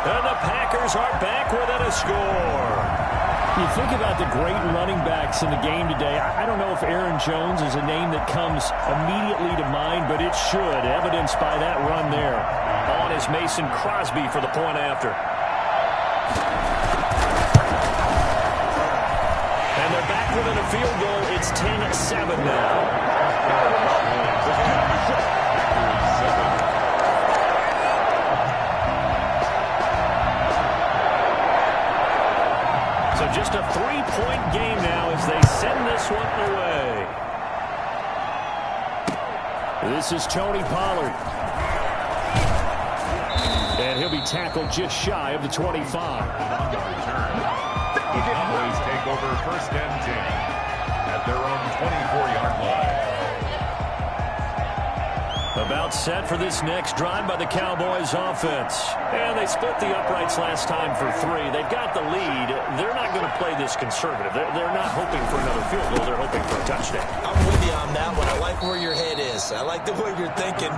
And the Packers are back within a score. You think about the great running backs in the game today. I don't know if Aaron Jones is a name that comes immediately to mind, but it should, evidenced by that run there. On is Mason Crosby for the point after. And they're back within a field goal. It's 10-7 now. So just a 3-point game now as they send this one away. This is Tony Pollard. And he'll be tackled just shy of the 25. The Cowboys take over 1st and 10 at their own 24-yard line. About set for this next drive by the Cowboys offense. And they split the uprights last time for 3. They've got the lead. They're not going to play this conservative. They're not hoping for another field goal. They're hoping for a touchdown. I'm with you on that one. I like where your head is. I like the way you're thinking.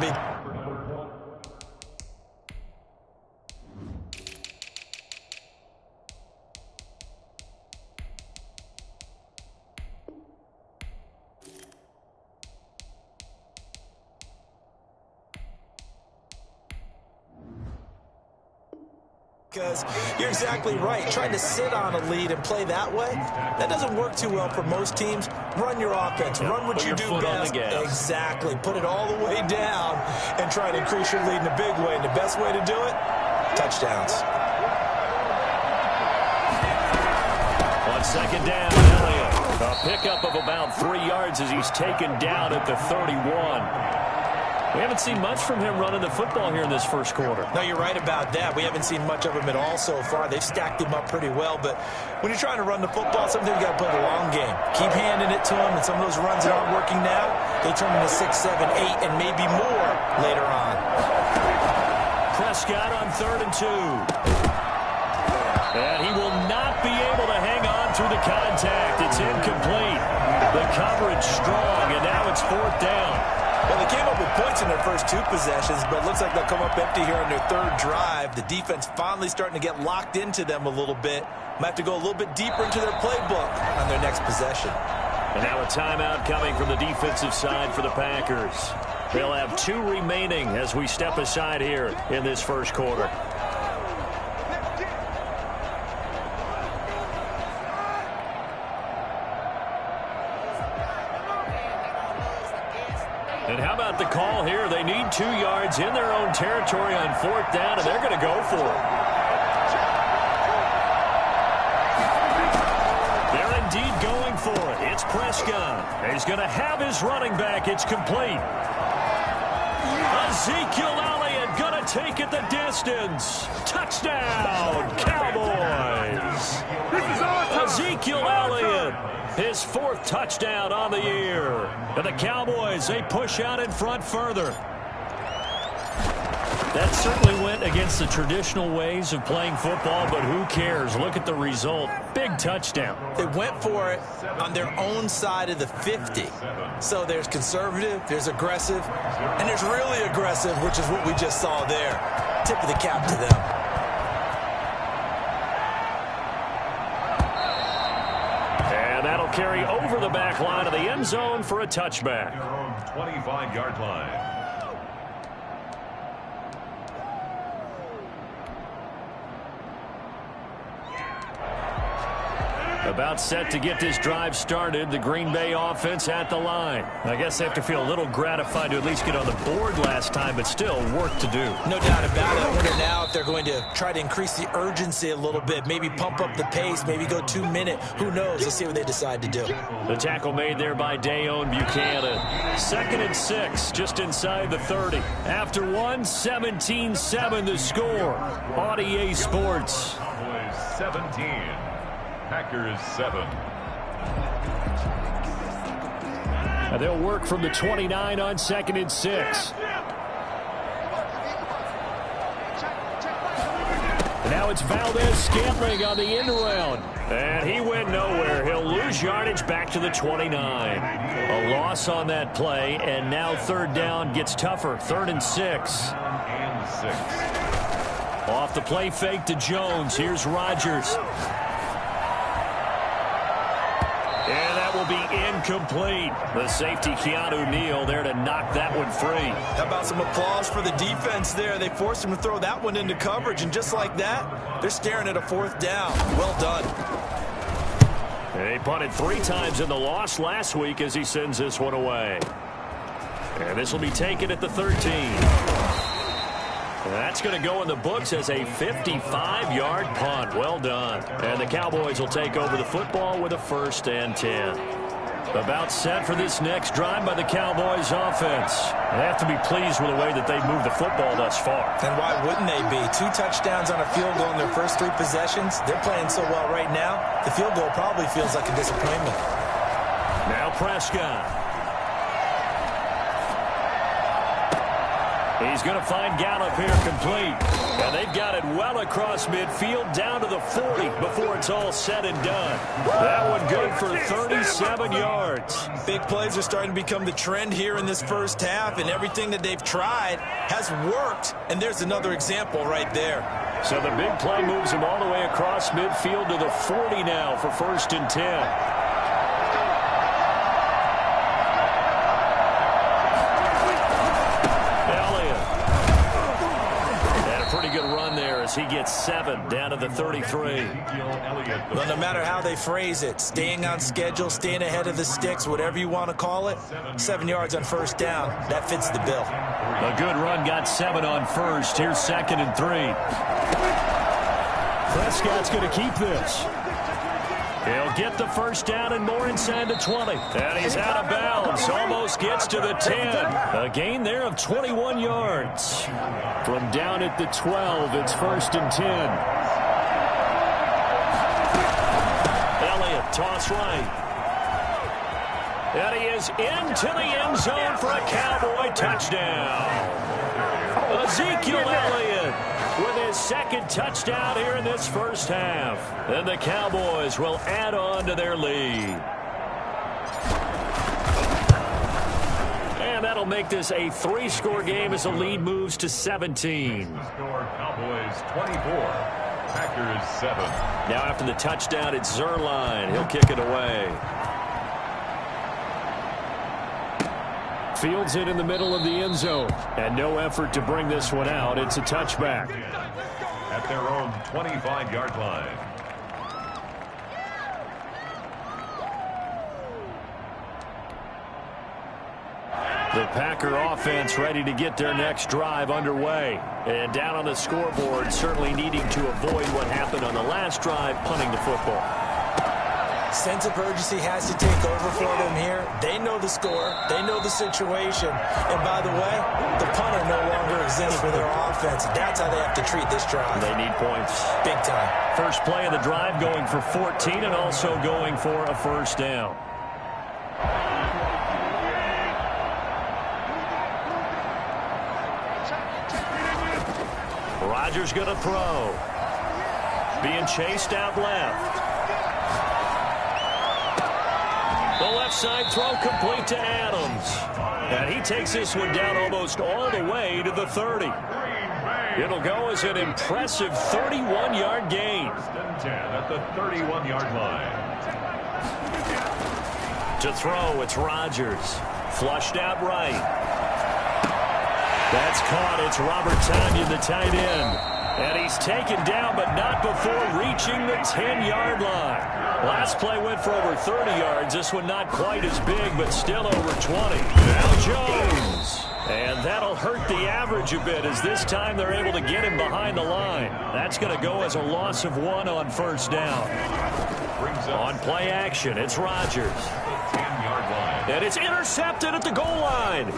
Because you're exactly right. Trying to sit on a lead and play that way, that doesn't work too well for most teams. Run your offense. Run what you do best. Exactly. Put it all the way down and try to increase your lead in a big way. And the best way to do it, touchdowns. On 2nd down, Elliott. A pickup of about 3 yards as he's taken down at the 31. We haven't seen much from him running the football here in this first quarter. No, you're right about that. We haven't seen much of him at all so far. They've stacked him up pretty well, but when you're trying to run the football, sometimes you got to play the long game. Keep handing it to him, and some of those runs that aren't working now, they turn into 6, 7, 8, and maybe more later on. Prescott on 3rd and 2. And he will not be able to hang on through the contact. It's incomplete. The coverage strong, and now it's 4th down. Well, they came up with points in their first 2 possessions, but it looks like they'll come up empty here on their 3rd drive. The defense finally starting to get locked into them a little bit. Might have to go a little bit deeper into their playbook on their next possession. And now a timeout coming from the defensive side for the Packers. They'll have 2 remaining as we step aside here in this first quarter. And how about the call here? They need 2 yards in their own territory on 4th down, and they're going to go for it. They're indeed going for it. It's Prescott. He's going to have his running back. It's complete. Ezekiel Elliott going to take it the distance. Touchdown, Cowboys. Ezekiel Elliott. His 4th touchdown on the year. And the Cowboys, they push out in front further. That certainly went against the traditional ways of playing football, but who cares? Look at the result. Big touchdown. They went for it on their own side of the 50. So there's conservative, there's aggressive, and there's really aggressive, which is what we just saw there. Tip of the cap to them. That'll carry over the back line of the end zone for a touchback. 25-yard line. About set to get this drive started. The Green Bay offense at the line. I guess they have to feel a little gratified to at least get on the board last time, but still work to do. No doubt about it. I wonder now if they're going to try to increase the urgency a little bit, maybe pump up the pace, maybe go 2-minute. Who knows? Let's see what they decide to do. The tackle made there by Dayon Buchanan. 2nd and 6, just inside the 30. After 17-7 the score. On EA Sports. 17. Packers 7. They'll work from the 29 on 2nd and 6. And now it's Valdez-Scantling on the end around. And he went nowhere. He'll lose yardage back to the 29. A loss on that play, and now 3rd down gets tougher. 3rd and 6. Off the play fake to Jones. Here's Rodgers. And that will be incomplete. The safety, Keanu Neal, there to knock that one free. How about some applause for the defense there? They forced him to throw that one into coverage, and just like that, they're staring at a 4th down. Well done. He punted 3 times in the loss last week as he sends this one away. And this will be taken at the 13. That's going to go in the books as a 55-yard punt. Well done. And the Cowboys will take over the football with a 1st and 10. About set for this next drive by the Cowboys offense. They have to be pleased with the way that they've moved the football thus far. And why wouldn't they be? 2 touchdowns on a field goal in their first 3 possessions. They're playing so well right now, the field goal probably feels like a disappointment. Now Prescott. He's going to find Gallup here complete. And they've got it well across midfield down to the 40 before it's all said and done. That one good for 37 yards. Big plays are starting to become the trend here in this first half, and everything that they've tried has worked. And there's another example right there. So the big play moves him all the way across midfield to the 40 now for 1st and 10. He gets 7 down to the 33. Well, no matter how they phrase it, staying on schedule, staying ahead of the sticks, whatever you want to call it, 7 yards on 1st down, that fits the bill. A good run got 7 on 1st. Here's 2nd and 3. Prescott's going to keep this. He'll get the 1st down and more inside the 20. And he's out of bounds. Almost gets to the 10. A gain there of 21 yards. From down at the 12, it's 1st and 10. Elliott, toss right. And he is into the end zone for a Cowboy touchdown. Ezekiel Elliott with his 2nd touchdown here in this first half. And the Cowboys will add on to their lead. And that'll make this a 3-score game as the lead moves to 17. Score Cowboys 24, Packers 7. Now after the touchdown, it's Zerline. He'll kick it away. Fields it in the middle of the end zone. And no effort to bring this one out. It's a touchback. At their own 25-yard line. The Packer offense ready to get their next drive underway. And down on the scoreboard, certainly needing to avoid what happened on the last drive, punting the football. Sense of urgency has to take over for them here. They know the score. They know the situation. And by the way, the punter no longer exists for their offense. That's how they have to treat this drive. They need points. Big time. First play of the drive going for 14 and also going for a 1st down. Rodgers going to throw. Being chased out left. The left side throw complete to Adams. And he takes this one down almost all the way to the 30. It'll go as an impressive 31-yard gain. At the 31-yard line. To throw, it's Rodgers. Flushed out right. That's caught. It's Robert Tonyan, the tight end. And he's taken down, but not before reaching the 10-yard line. Last play went for over 30 yards. This one not quite as big, but still over 20. Now Jones. And that'll hurt the average a bit as this time they're able to get him behind the line. That's going to go as a loss of 1 on 1st down. On play action, it's Rodgers. And it's intercepted at the goal line.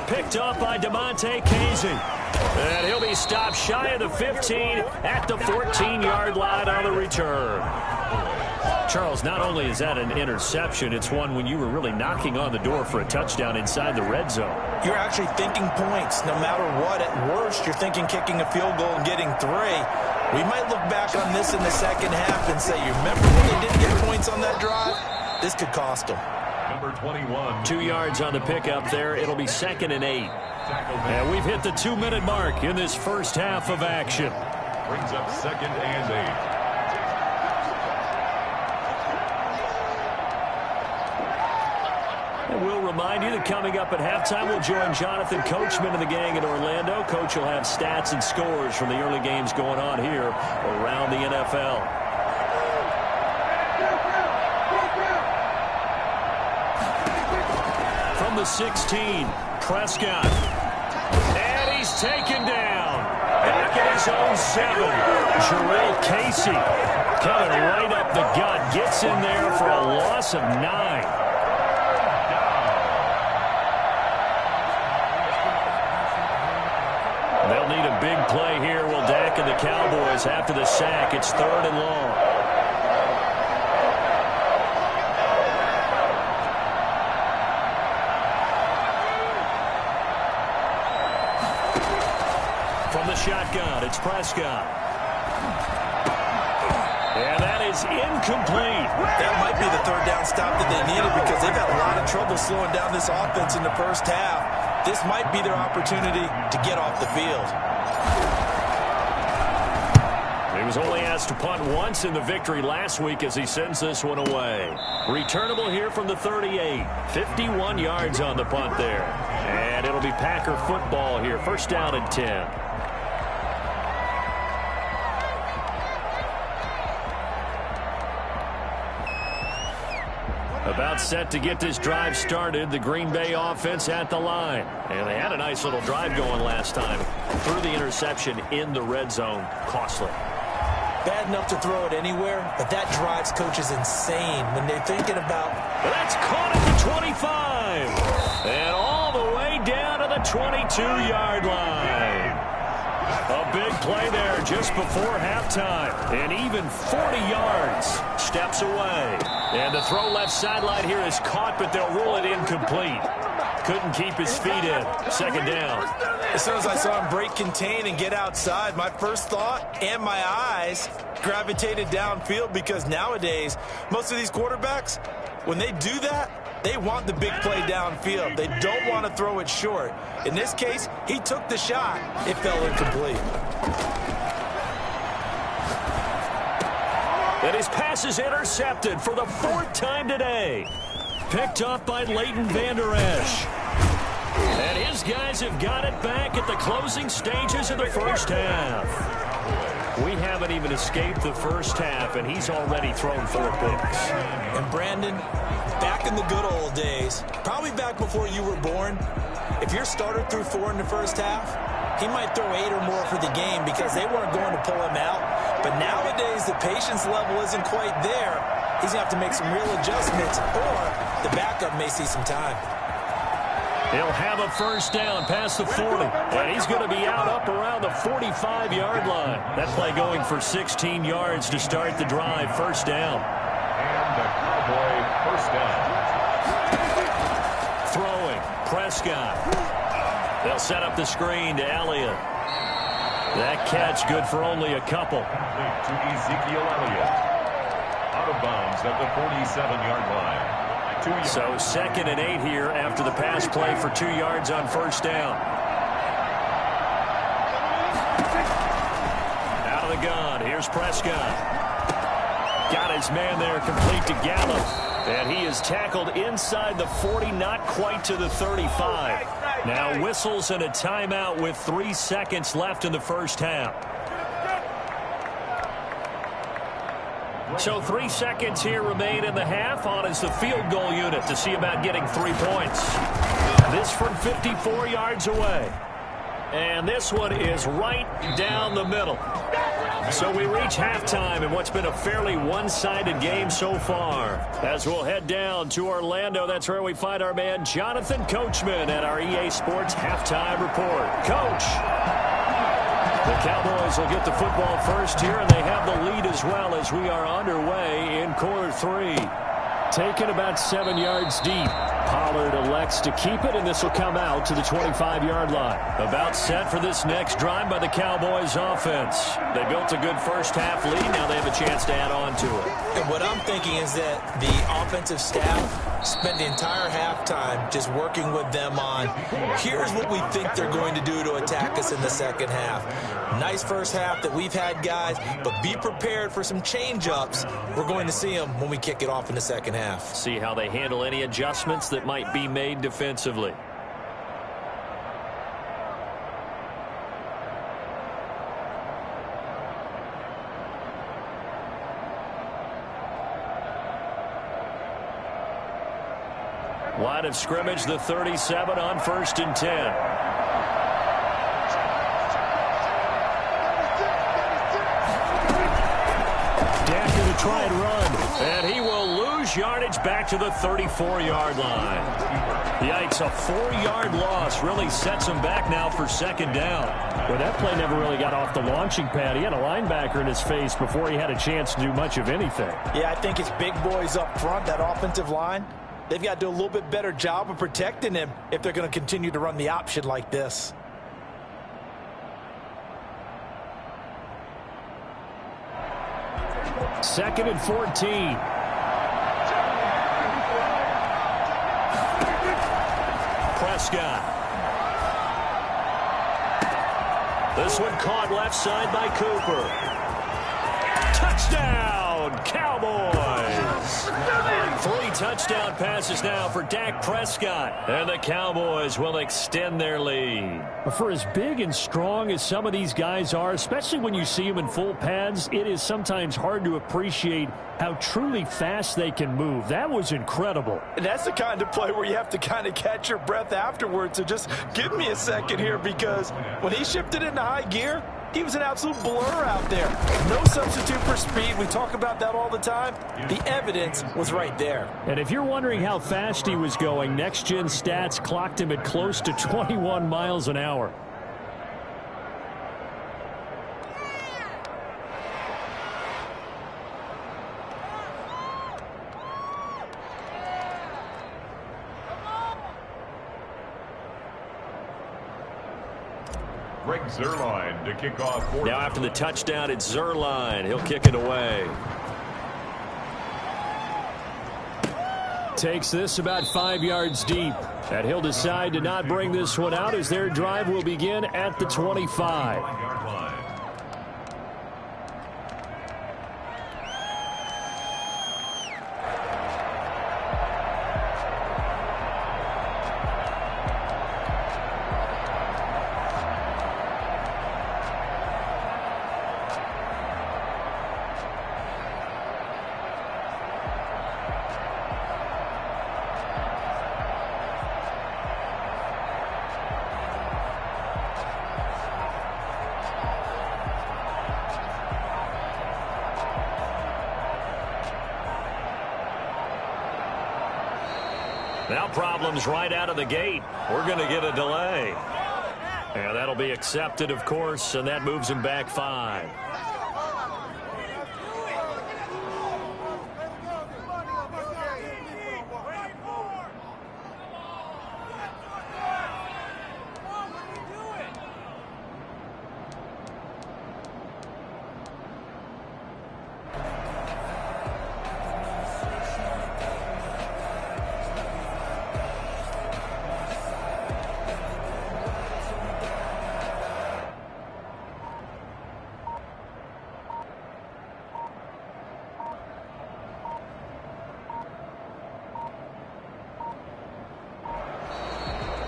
Picked up by DeMonte Casey. And he'll be stopped shy of the 15 at the 14-yard line on the return. Charles, not only is that an interception, it's one when you were really knocking on the door for a touchdown inside the red zone. You're actually thinking points no matter what. At worst, you're thinking kicking a field goal and getting 3. We might look back on this in the second half and say, you remember when they didn't get points on that drive? This could cost them. Number 21. 2 yards on the pickup there. It'll be 2nd and 8. And we've hit the 2-minute mark in this first half of action. Brings up 2nd and 8. And we'll remind you that coming up at halftime, we'll join Jonathan Coachman and the gang in Orlando. Coach will have stats and scores from the early games going on here around the NFL. From the 16, Prescott. And he's taken down. Back at his own 7. Jarrell Casey coming right up the gut. Gets in there for a loss of 9. They'll need a big play here, will Dak and the Cowboys after the sack. It's 3rd and long. From the shotgun, it's Prescott. And that is incomplete. That might be the 3rd down stop that they needed because they've had a lot of trouble slowing down this offense in the first half. This might be their opportunity to get off the field. He was only asked to punt once in the victory last week as he sends this one away. Returnable here from the 38. 51 yards on the punt there. And it'll be Packer football here. 1st down and 10. About set to get this drive started. The Green Bay offense at the line. And they had a nice little drive going last time. Threw the interception in the red zone. Costly. Bad enough to throw it anywhere, but that drives coaches insane when they're thinking about... That's caught at the 25. And all the way down to the 22-yard line. A big play there just before halftime. And even 40 yards. Steps away. And the throw left sideline here is caught, but they'll rule it incomplete. Couldn't keep his feet in. 2nd down. As soon as I saw him break contain and get outside, my first thought and my eyes gravitated downfield because nowadays, most of these quarterbacks, when they do that, they want the big play downfield. They don't want to throw it short. In this case, he took the shot. It fell incomplete. And his pass is intercepted for the 4th time today. Picked up by Leighton Vander Esch. And his guys have got it back at the closing stages of the first half. We haven't even escaped the first half, and he's already thrown 4 picks. And Brandon, back in the good old days, probably back before you were born, if your starter threw 4 in the first half, he might throw 8 or more for the game because they weren't going to pull him out. But nowadays, the patience level isn't quite there. He's going to have to make some real adjustments, or the backup may see some time. He'll have a 1st down past the 40, and he's going to be out up around the 45-yard line. That play going for 16 yards to start the drive. 1st down. And the Cowboy 1st down. Throwing, Prescott. They'll set up the screen to Elliott. That catch good for only a couple. To Ezekiel Elliott. Out of bounds at the 47-yard line. So 2nd and 8 here after the pass play for 2 yards on 1st down. Out of the gun. Here's Prescott. Got his man there complete to Gallup. And he is tackled inside the 40, not quite to the 35. Now whistles and a timeout with 3 seconds left in the first half. So 3 seconds here remain in the half. On is the field goal unit to see about getting 3 points. This from 54 yards away. And this one is right down the middle. So we reach halftime in what's been a fairly one-sided game so far. As we'll head down to Orlando, that's where we find our man Jonathan Coachman at our EA Sports Halftime Report. Coach! The Cowboys will get the football first here, and they have the lead as well as we are underway in quarter 3. Taken about 7 yards deep. Pollard elects to keep it, and this will come out to the 25-yard line. About set for this next drive by the Cowboys offense. They built a good first-half lead. Now they have a chance to add on to it. And what I'm thinking is that the offensive staff spend the entire halftime just working with them on, here's what we think they're going to do to attack us in the second half. Nice first half that we've had, guys, but be prepared for some change-ups. We're going to see them when we kick it off in the second half. See how they handle any adjustments that might be made defensively. Line of scrimmage, the 37 on 1st and 10. Dak going to try and run. And he will lose yardage back to the 34-yard line. Yikes, a 4-yard loss really sets him back now for second down. Well, that play never really got off the launching pad. He had a linebacker in his face before he had a chance to do much of anything. Yeah, I think it's big boys up front, that offensive line. They've got to do a little bit better job of protecting him if they're going to continue to run the option like this. Second and 14. Prescott. This one caught left side by Cooper. Touchdown, Cowboys! 3 touchdown passes now for Dak Prescott. And the Cowboys will extend their lead. For as big and strong as some of these guys are, especially when you see them in full pads, it is sometimes hard to appreciate how truly fast they can move. That was incredible. And that's the kind of play where you have to kind of catch your breath afterwards. So just give me a second here, because when he shifted into high gear, he was an absolute blur out there. No substitute for speed. We talk about that all the time. The evidence was right there. And if you're wondering how fast he was going, Next Gen Stats clocked him at close to 21 miles an hour. Greg Zuerlein to kick off. Now after the touchdown, it's Zuerlein. He'll kick it away. Takes this about 5 yards deep. And he'll decide to not bring this one out as their drive will begin at the 25. Now problems right out of the gate. We're going to get a delay. And that'll be accepted, of course, and that moves him back 5.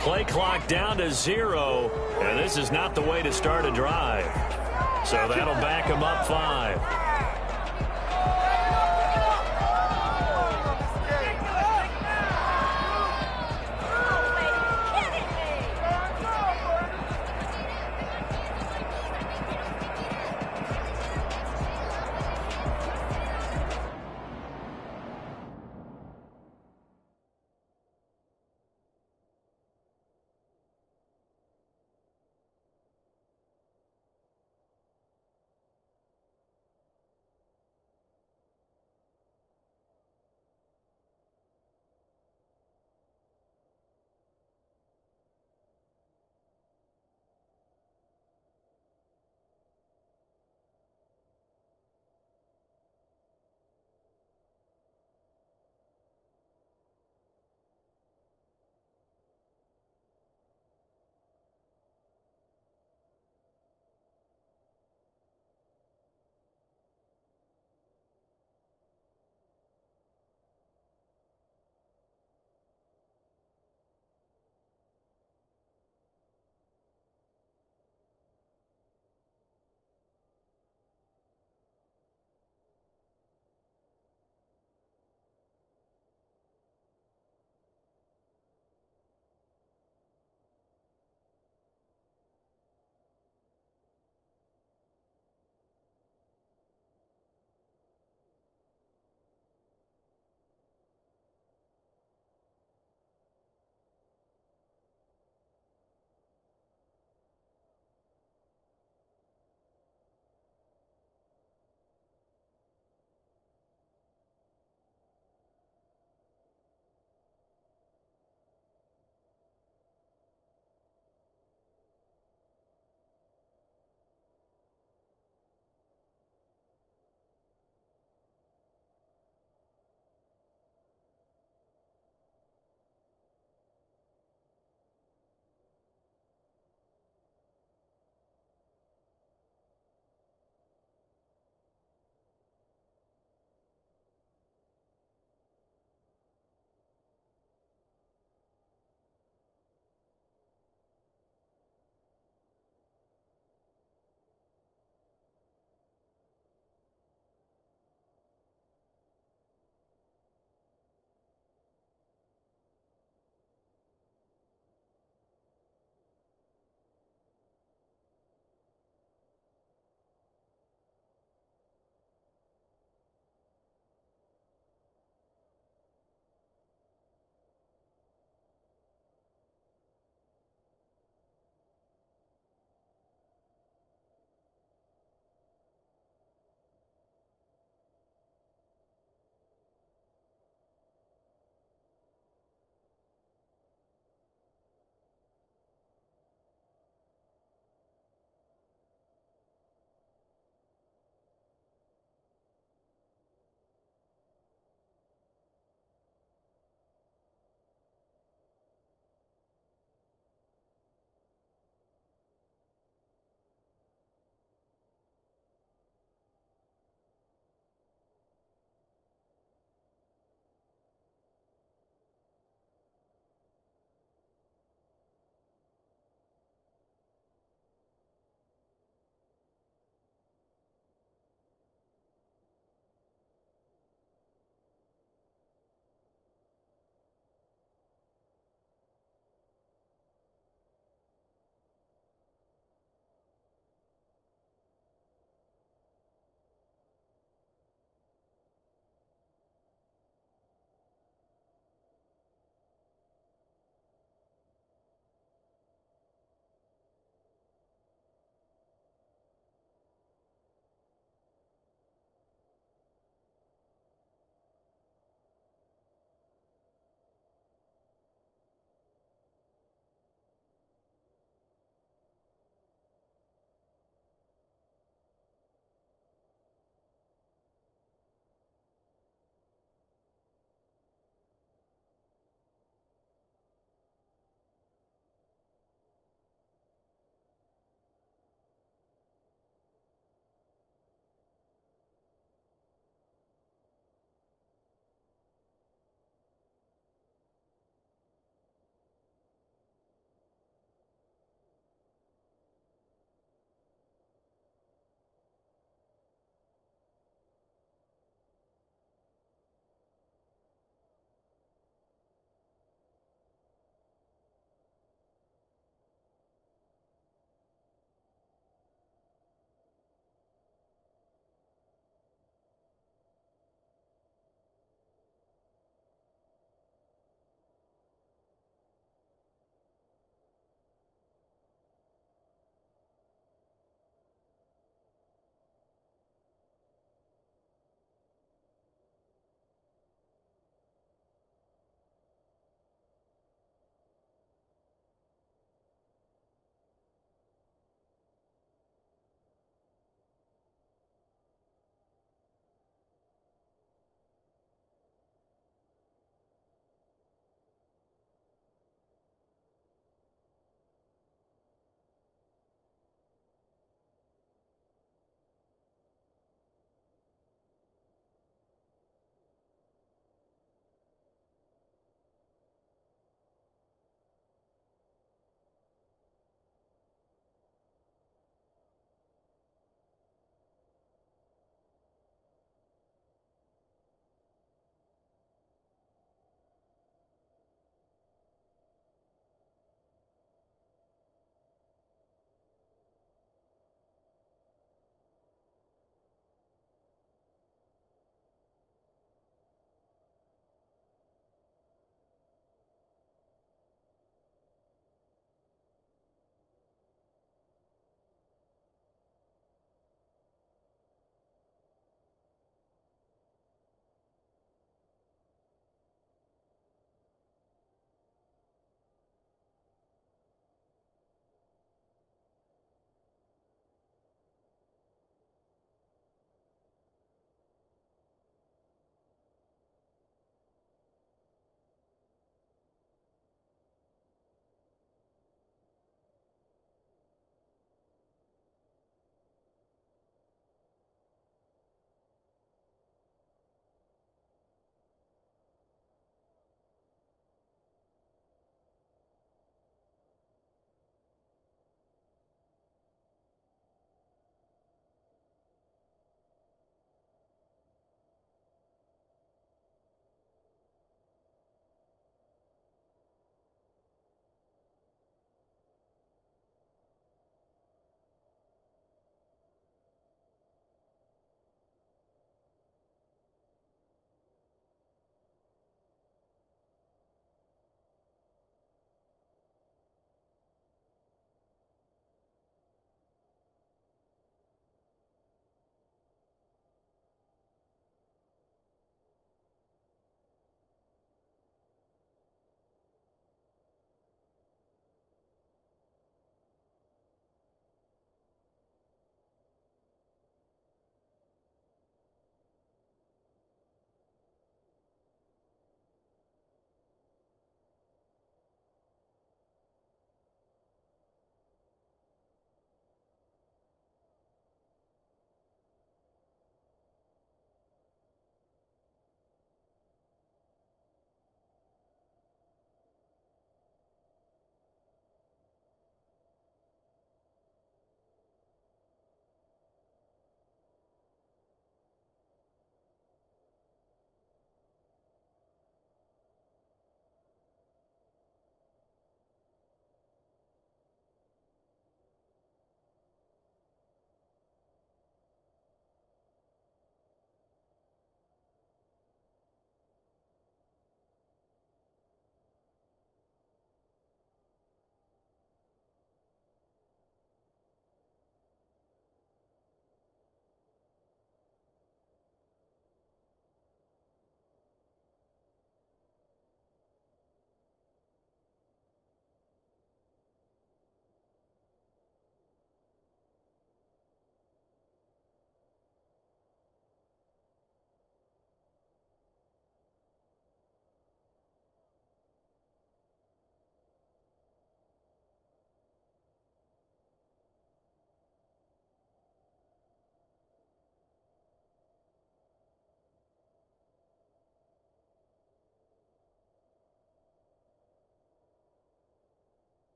Play clock down to 0, and this is not the way to start a drive. So that'll back him up 5.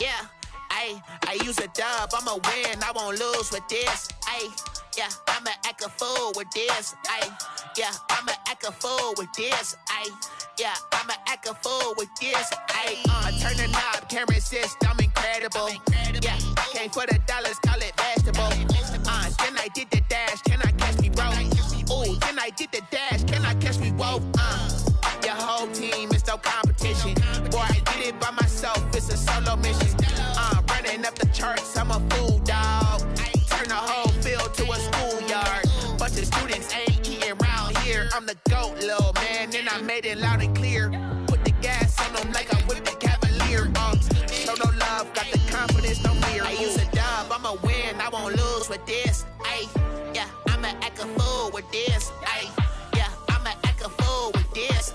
Yeah, I use a dub, I'ma win, I won't lose with this. Yeah, I'ma act a fool with this. Yeah, I'ma act a fool with this. Yeah, I'ma act a fool with this. Turn the knob, can't resist, I'm incredible. Yeah, came for the dollars, call it vegetable. Then I did the dash, can I catch me, bro? Ooh, then I did the dash, can I catch me, whoa? Your whole team is no competition. Boy, I did it by myself, it's a solo mission. Running up the charts, I'm a fool, dog. Turn the whole field to a schoolyard. Bunch of students ain't eating around here. I'm the GOAT, little man, and I made it loud and clear. Put the gas on them like I'm with the Cavalier. Show no love, got the confidence, no fear. I use a dub, I'ma win, I won't lose with this. Yeah, I'ma act a fool with this.